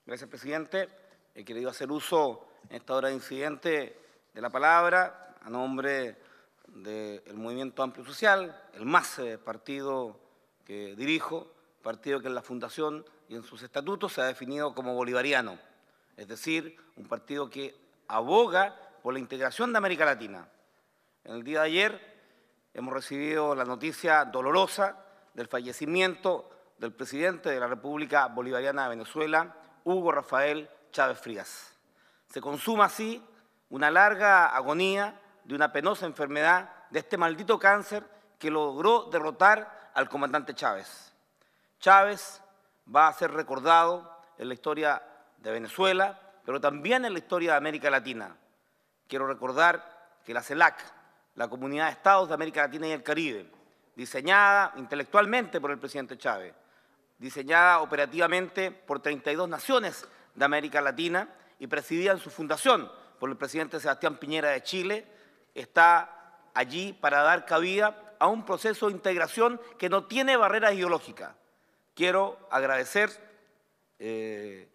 Gracias, presidente. He querido hacer uso en esta hora de incidente de la palabra a nombre del Movimiento Amplio Social, el MAS, partido que dirijo, partido que en la fundación y en sus estatutos se ha definido como bolivariano, es decir, un partido que aboga por la integración de América Latina. En el día de ayer hemos recibido la noticia dolorosa del fallecimiento del presidente de la República Bolivariana de Venezuela, Hugo Rafael Chávez Frías. Se consuma así una larga agonía de una penosa enfermedad, de este maldito cáncer que logró derrotar al comandante Chávez. Chávez va a ser recordado en la historia de Venezuela, pero también en la historia de América Latina. Quiero recordar que la CELAC, la Comunidad de Estados de América Latina y el Caribe, diseñada intelectualmente por el presidente Chávez, diseñada operativamente por 32 naciones de América Latina y presidida en su fundación por el presidente Sebastián Piñera de Chile, está allí para dar cabida a un proceso de integración que no tiene barreras ideológicas. Quiero agradecer el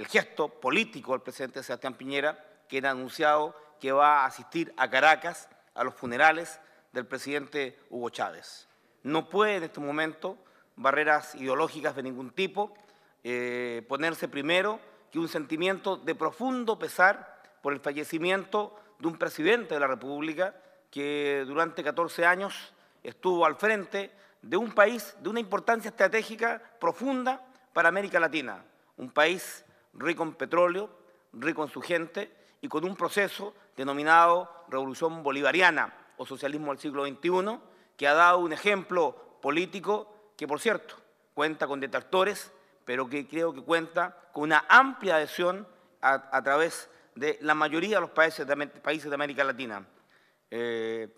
gesto político del presidente Sebastián Piñera, quien ha anunciado que va a asistir a Caracas a los funerales del presidente Hugo Chávez. No puede en este momento barreras ideológicas de ningún tipo ponerse primero que un sentimiento de profundo pesar por el fallecimiento de un presidente de la República que durante 14 años estuvo al frente de un país de una importancia estratégica profunda para América Latina, un país rico en petróleo, rico en su gente y con un proceso denominado Revolución Bolivariana o Socialismo del siglo XXI, que ha dado un ejemplo político que, por cierto, cuenta con detractores, pero que creo que cuenta con una amplia adhesión a través de la mayoría de los países de América Latina.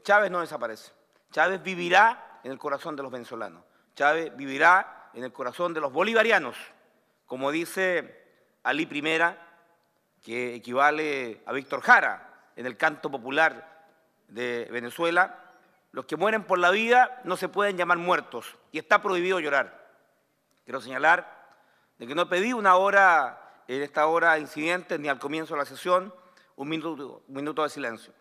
Chávez no desaparece. Chávez vivirá en el corazón de los venezolanos. Chávez vivirá en el corazón de los bolivarianos. Como dice Alí I, que equivale a Víctor Jara en el canto popular de Venezuela, los que mueren por la vida no se pueden llamar muertos y está prohibido llorar. Quiero señalar de que no pedí una hora, en esta hora de incidentes, ni al comienzo de la sesión, un minuto de silencio.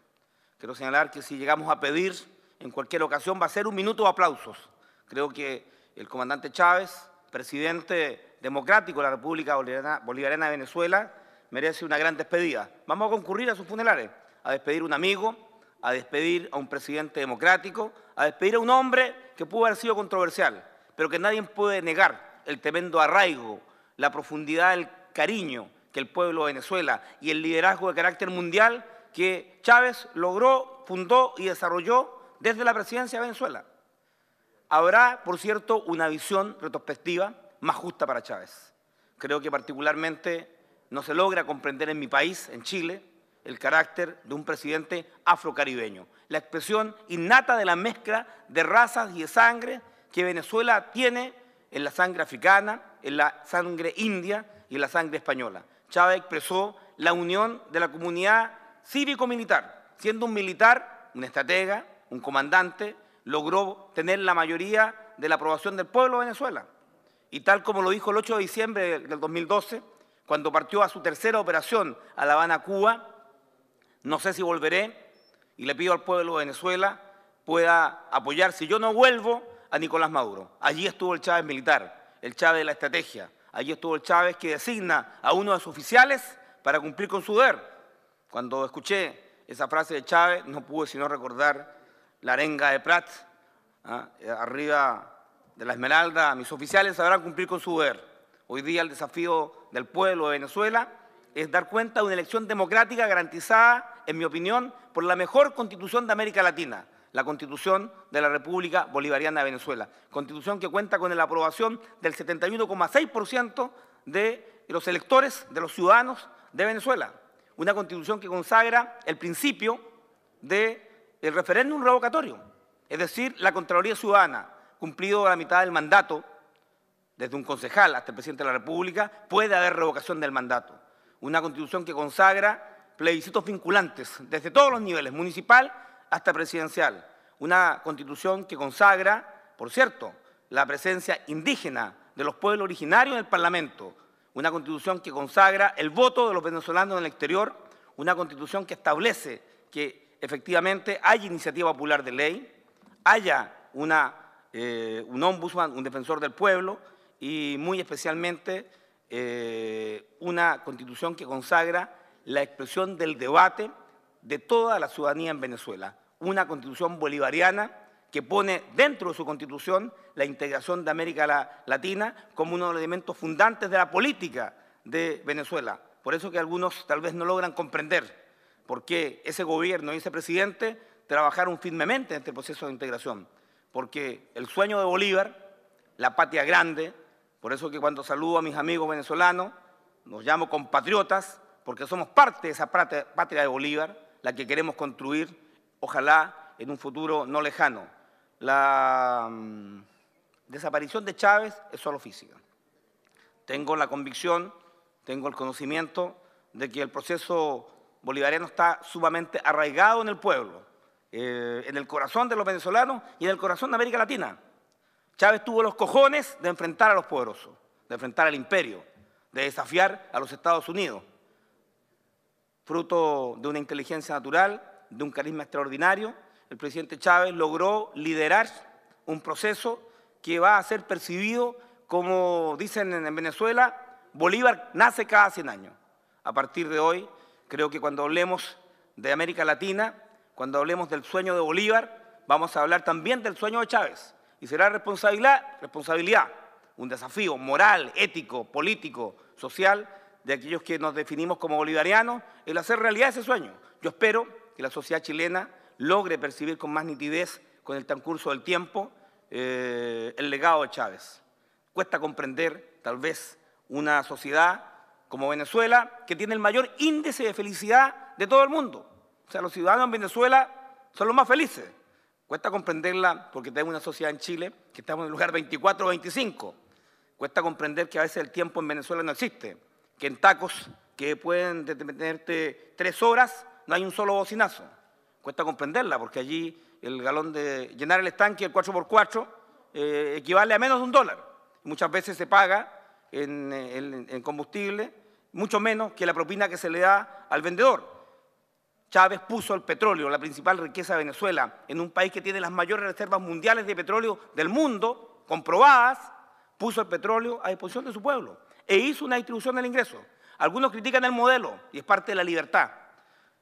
Quiero señalar que si llegamos a pedir en cualquier ocasión va a ser un minuto de aplausos. Creo que el comandante Chávez, presidente democrático de la República Bolivariana de Venezuela, merece una gran despedida. Vamos a concurrir a sus funerales, a despedir a un amigo, a despedir a un presidente democrático, a despedir a un hombre que pudo haber sido controversial, pero que nadie puede negar el tremendo arraigo, la profundidad del cariño que el pueblo de Venezuela y el liderazgo de carácter mundial que Chávez logró, fundó y desarrolló desde la presidencia de Venezuela. Habrá, por cierto, una visión retrospectiva más justa para Chávez. Creo que particularmente no se logra comprender en mi país, en Chile, el carácter de un presidente afrocaribeño, la expresión innata de la mezcla de razas y de sangre que Venezuela tiene en la sangre africana, en la sangre india y en la sangre española. Chávez expresó la unión de la comunidad cívico-militar. Siendo un militar, un estratega, un comandante, logró tener la mayoría de la aprobación del pueblo de Venezuela. Y tal como lo dijo el 8 de diciembre del 2012, cuando partió a su tercera operación a La Habana, Cuba, no sé si volveré y le pido al pueblo de Venezuela pueda apoyar, si yo no vuelvo, a Nicolás Maduro. Allí estuvo el Chávez militar, el Chávez de la estrategia. Allí estuvo el Chávez que designa a uno de sus oficiales para cumplir con su deber. Cuando escuché esa frase de Chávez, no pude sino recordar la arenga de Prat, arriba de la Esmeralda, mis oficiales sabrán cumplir con su deber. Hoy día el desafío del pueblo de Venezuela es dar cuenta de una elección democrática garantizada, en mi opinión, por la mejor constitución de América Latina, la Constitución de la República Bolivariana de Venezuela. Constitución que cuenta con la aprobación del 71,6% de los electores, de los ciudadanos de Venezuela. Una Constitución que consagra el principio del referéndum revocatorio, es decir, la Contraloría Ciudadana, cumplido la mitad del mandato, desde un concejal hasta el presidente de la República, puede haber revocación del mandato. Una Constitución que consagra plebiscitos vinculantes desde todos los niveles, municipal hasta presidencial. Una Constitución que consagra, por cierto, la presencia indígena de los pueblos originarios en el Parlamento. una Constitución que consagra el voto de los venezolanos en el exterior, una Constitución que establece que efectivamente haya iniciativa popular de ley, haya un ombudsman, un defensor del pueblo y muy especialmente una Constitución que consagra la expresión del debate de toda la ciudadanía en Venezuela. Una Constitución bolivariana que pone dentro de su Constitución la integración de América Latina como uno de los elementos fundantes de la política de Venezuela. Por eso que algunos tal vez no logran comprender por qué ese gobierno y ese presidente trabajaron firmemente en este proceso de integración. Porque el sueño de Bolívar, la patria grande, por eso que cuando saludo a mis amigos venezolanos, nos llamo compatriotas, porque somos parte de esa patria de Bolívar, la que queremos construir, ojalá en un futuro no lejano. La desaparición de Chávez es solo física. Tengo la convicción, tengo el conocimiento de que el proceso bolivariano está sumamente arraigado en el pueblo, en el corazón de los venezolanos y en el corazón de América Latina. Chávez tuvo los cojones de enfrentar a los poderosos, de enfrentar al imperio, de desafiar a los Estados Unidos. Fruto de una inteligencia natural, de un carisma extraordinario, el presidente Chávez logró liderar un proceso que va a ser percibido, como dicen en Venezuela, Bolívar nace cada 100 años. A partir de hoy, creo que cuando hablemos de América Latina, cuando hablemos del sueño de Bolívar, vamos a hablar también del sueño de Chávez. Y será responsabilidad, un desafío moral, ético, político, social, de aquellos que nos definimos como bolivarianos, el hacer realidad ese sueño. Yo espero que la sociedad chilena logre percibir con más nitidez, con el transcurso del tiempo, el legado de Chávez. Cuesta comprender, tal vez, una sociedad como Venezuela, que tiene el mayor índice de felicidad de todo el mundo. O sea, los ciudadanos en Venezuela son los más felices. Cuesta comprenderla porque tenemos una sociedad en Chile que estamos en el lugar 24 o 25. Cuesta comprender que a veces el tiempo en Venezuela no existe, que en tacos que pueden detenerte 3 horas no hay un solo bocinazo. Cuesta comprenderla porque allí el galón de llenar el estanque, el 4x4, equivale a menos de $1. Muchas veces se paga en combustible mucho menos que la propina que se le da al vendedor. Chávez puso el petróleo, la principal riqueza de Venezuela, en un país que tiene las mayores reservas mundiales de petróleo del mundo, comprobadas, puso el petróleo a disposición de su pueblo e hizo una distribución del ingreso. Algunos critican el modelo y es parte de la libertad.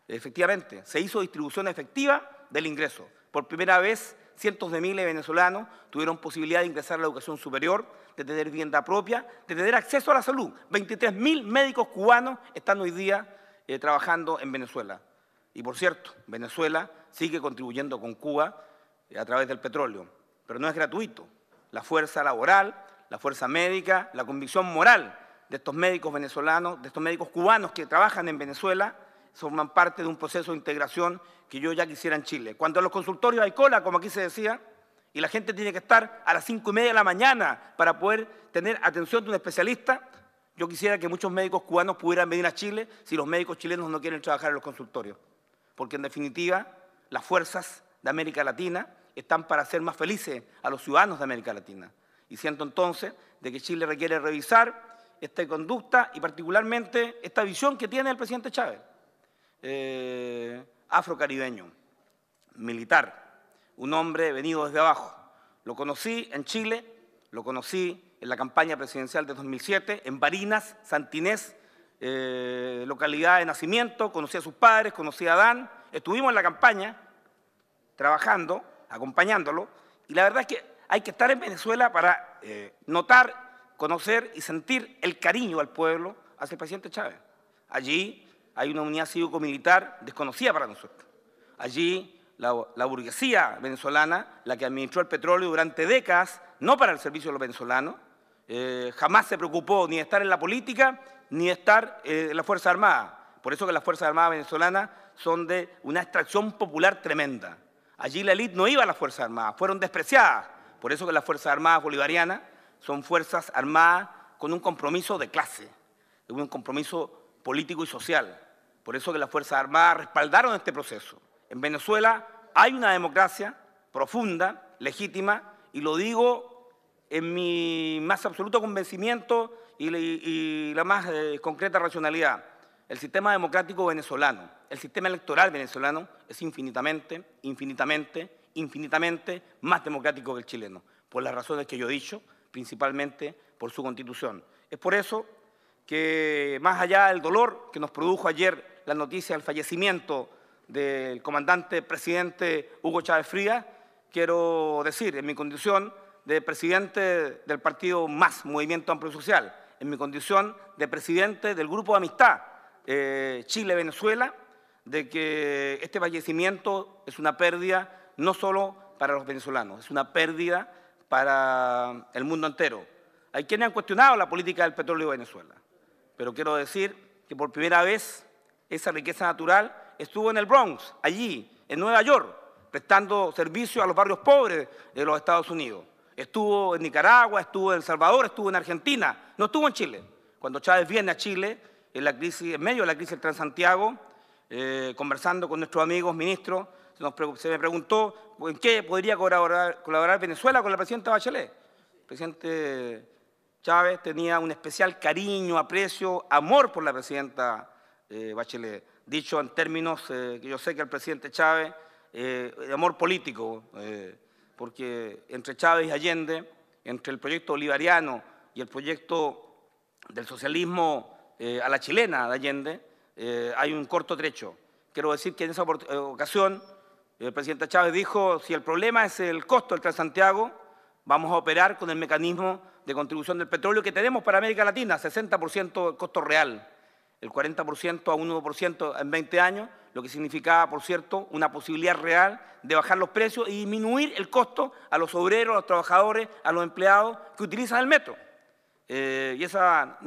Efectivamente, se hizo distribución efectiva del ingreso. Por primera vez, cientos de miles de venezolanos tuvieron posibilidad de ingresar a la educación superior, de tener vivienda propia, de tener acceso a la salud. 23.000 médicos cubanos están hoy día trabajando en Venezuela. Y por cierto, Venezuela sigue contribuyendo con Cuba a través del petróleo, pero no es gratuito. La fuerza laboral, la fuerza médica, la convicción moral de estos médicos venezolanos, de estos médicos cubanos que trabajan en Venezuela, forman parte de un proceso de integración que yo ya quisiera en Chile. Cuando en los consultorios hay cola, como aquí se decía, y la gente tiene que estar a las 5:30 de la mañana para poder tener atención de un especialista, yo quisiera que muchos médicos cubanos pudieran venir a Chile si los médicos chilenos no quieren trabajar en los consultorios. Porque en definitiva, las fuerzas de América Latina están para hacer más felices a los ciudadanos de América Latina. Y siento entonces de que Chile requiere revisar esta conducta y particularmente esta visión que tiene el presidente Chávez. Afrocaribeño, militar, un hombre venido desde abajo. Lo conocí en Chile, lo conocí en la campaña presidencial de 2007, en Barinas, Santinés, localidad de nacimiento, conocí a sus padres, conocí a Adán, estuvimos en la campaña trabajando, acompañándolo, y la verdad es que hay que estar en Venezuela para notar, conocer y sentir el cariño al pueblo hacia el presidente Chávez. Allí hay una unidad cívico-militar desconocida para nosotros. Allí la burguesía venezolana, la que administró el petróleo durante décadas, no para el servicio de los venezolanos, jamás se preocupó ni de estar en la política ni de estar en las Fuerzas Armadas. Por eso que las Fuerzas Armadas venezolanas son de una extracción popular tremenda. Allí la élite no iba a las Fuerzas Armadas, fueron despreciadas. Por eso que las Fuerzas Armadas bolivarianas son Fuerzas Armadas con un compromiso de clase, un compromiso político y social. Por eso que las Fuerzas Armadas respaldaron este proceso. En Venezuela hay una democracia profunda, legítima, y lo digo en mi más absoluto convencimiento y la más concreta racionalidad. El sistema democrático venezolano, el sistema electoral venezolano es infinitamente más democrático que el chileno, por las razones que yo he dicho, principalmente por su Constitución. Es por eso que, más allá del dolor que nos produjo ayer la noticia del fallecimiento del comandante presidente Hugo Chávez Frías, quiero decir, en mi condición de presidente del partido MAS, Movimiento Amplio Social, en mi condición de presidente del Grupo de Amistad Chile-Venezuela, de que este fallecimiento es una pérdida no solo para los venezolanos, es una pérdida para el mundo entero. Hay quienes han cuestionado la política del petróleo de Venezuela, pero quiero decir que por primera vez esa riqueza natural estuvo en el Bronx, allí, en Nueva York, prestando servicio a los barrios pobres de los Estados Unidos. Estuvo en Nicaragua, estuvo en El Salvador, estuvo en Argentina, no estuvo en Chile. Cuando Chávez viene a Chile, en medio de la crisis del Transantiago, conversando con nuestros amigos ministros, se me preguntó en qué podría colaborar Venezuela con la presidenta Bachelet. El presidente Chávez tenía un especial cariño, aprecio, amor por la presidenta Bachelet, dicho en términos que yo sé que el presidente Chávez, de amor político, porque entre Chávez y Allende, entre el proyecto bolivariano y el proyecto del socialismo a la chilena de Allende, hay un corto trecho. Quiero decir que en esa ocasión el presidente Chávez dijo, si el problema es el costo del Transantiago, vamos a operar con el mecanismo de contribución del petróleo que tenemos para América Latina, 60% del costo real, el 40% a un 1% en 20 años, lo que significaba, por cierto, una posibilidad real de bajar los precios y disminuir el costo a los obreros, a los trabajadores, a los empleados que utilizan el metro. Y esa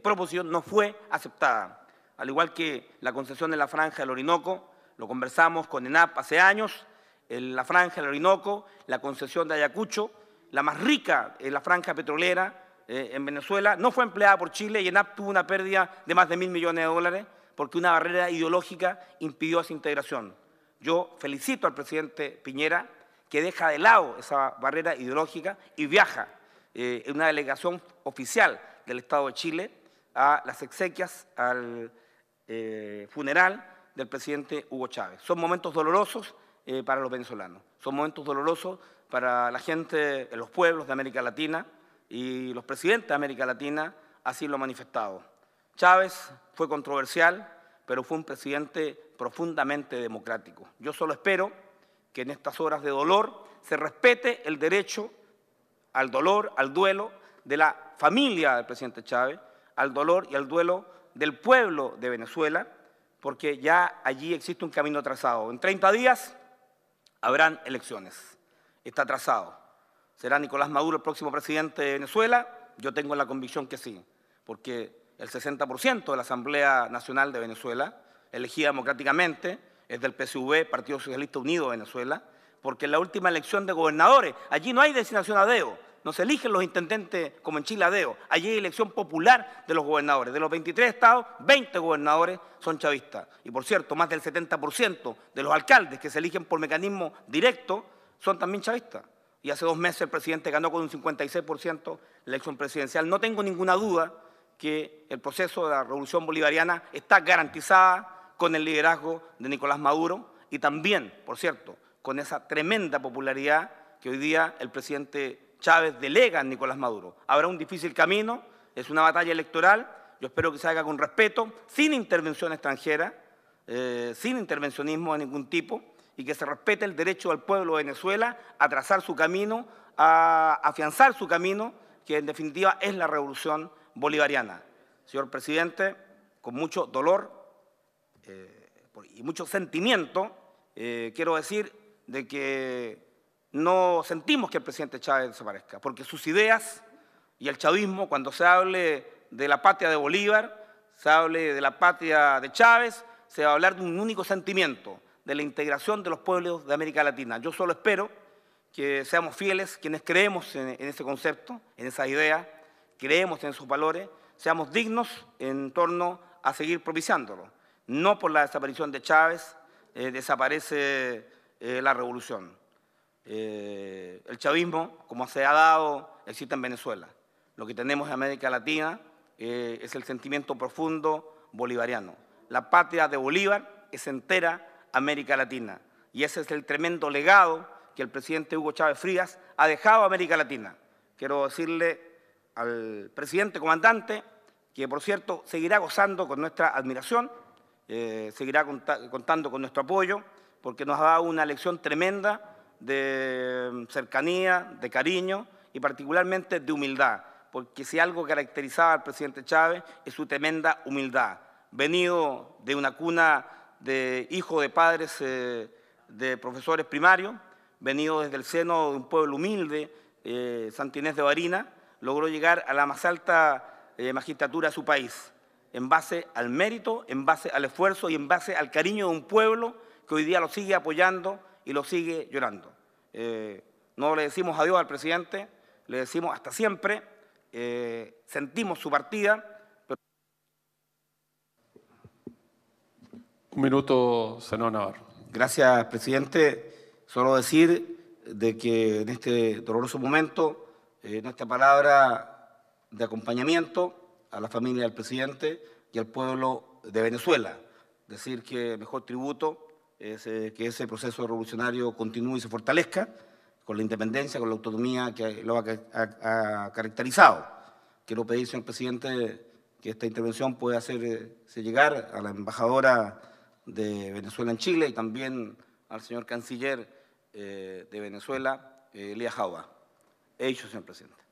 proposición no fue aceptada. Al igual que la concesión de la Franja del Orinoco, lo conversamos con ENAP hace años, la Franja del Orinoco, la concesión de Ayacucho, la más rica en la franja petrolera en Venezuela, no fue empleada por Chile y ENAP tuvo una pérdida de más de $1.000 millones porque una barrera ideológica impidió esa integración. Yo felicito al presidente Piñera que deja de lado esa barrera ideológica y viaja en una delegación oficial del Estado de Chile a las exequias, al funeral del presidente Hugo Chávez. Son momentos dolorosos para los venezolanos, son momentos dolorosos para la gente en los pueblos de América Latina y los presidentes de América Latina así lo han manifestado. Chávez fue controversial, pero fue un presidente profundamente democrático. Yo solo espero que en estas horas de dolor se respete el derecho al dolor, al duelo de la familia del presidente Chávez, al dolor y al duelo del pueblo de Venezuela, porque ya allí existe un camino trazado. En 30 días habrán elecciones. Está trazado. ¿Será Nicolás Maduro el próximo presidente de Venezuela? Yo tengo la convicción que sí, porque el 60% de la Asamblea Nacional de Venezuela, elegida democráticamente, es del PSV, Partido Socialista Unido de Venezuela, porque en la última elección de gobernadores, allí no hay designación a dedo, no se eligen los intendentes como en Chile a dedo, allí hay elección popular de los gobernadores. De los 23 estados, 20 gobernadores son chavistas. Y por cierto, más del 70% de los alcaldes que se eligen por mecanismo directo son también chavistas. Y hace 2 meses el presidente ganó con un 56% la elección presidencial. No tengo ninguna duda que el proceso de la revolución bolivariana está garantizada con el liderazgo de Nicolás Maduro y también, por cierto, con esa tremenda popularidad que hoy día el presidente Chávez delega a Nicolás Maduro. Habrá un difícil camino, es una batalla electoral, yo espero que se haga con respeto, sin intervención extranjera, sin intervencionismo de ningún tipo, y que se respete el derecho del pueblo de Venezuela a trazar su camino, a afianzar su camino, que en definitiva es la revolución bolivariana. Señor presidente, con mucho dolor y mucho sentimiento, quiero decir de que no sentimos que el presidente Chávez desaparezca, porque sus ideas y el chavismo, cuando se hable de la patria de Bolívar, se hable de la patria de Chávez, se va a hablar de un único sentimiento, de la integración de los pueblos de América Latina. Yo solo espero que seamos fieles, quienes creemos en ese concepto, en esa idea, creemos en sus valores, seamos dignos en torno a seguir propiciándolo. No por la desaparición de Chávez desaparece la revolución. El chavismo, como se ha dado, existe en Venezuela. lo que tenemos en América Latina es el sentimiento profundo bolivariano. La patria de Bolívar es entera América Latina y ese es el tremendo legado que el presidente Hugo Chávez Frías ha dejado a América Latina. Quiero decirle al presidente comandante que, por cierto, seguirá gozando con nuestra admiración, seguirá contando con nuestro apoyo, porque nos ha dado una lección tremenda de cercanía, de cariño y particularmente de humildad, porque si algo caracterizaba al presidente Chávez es su tremenda humildad. Venido de una cuna de hijo de padres de profesores primarios, venido desde el seno de un pueblo humilde, Santa Inés de Barinas, logró llegar a la más alta magistratura de su país, en base al mérito, en base al esfuerzo y en base al cariño de un pueblo que hoy día lo sigue apoyando y lo sigue llorando. No le decimos adiós al presidente, le decimos hasta siempre, sentimos su partida. Un minuto, senador Navarro. Gracias, presidente. Solo decir de que en este doloroso momento, nuestra palabra de acompañamiento a la familia del presidente y al pueblo de Venezuela. Decir que el mejor tributo es que ese proceso revolucionario continúe y se fortalezca con la independencia, con la autonomía que lo ha caracterizado. Quiero pedir, señor presidente, que esta intervención pueda hacerse llegar a la embajadora de Venezuela en Chile y también al señor canciller de Venezuela, Elías Jaúba. He dicho, señor presidente.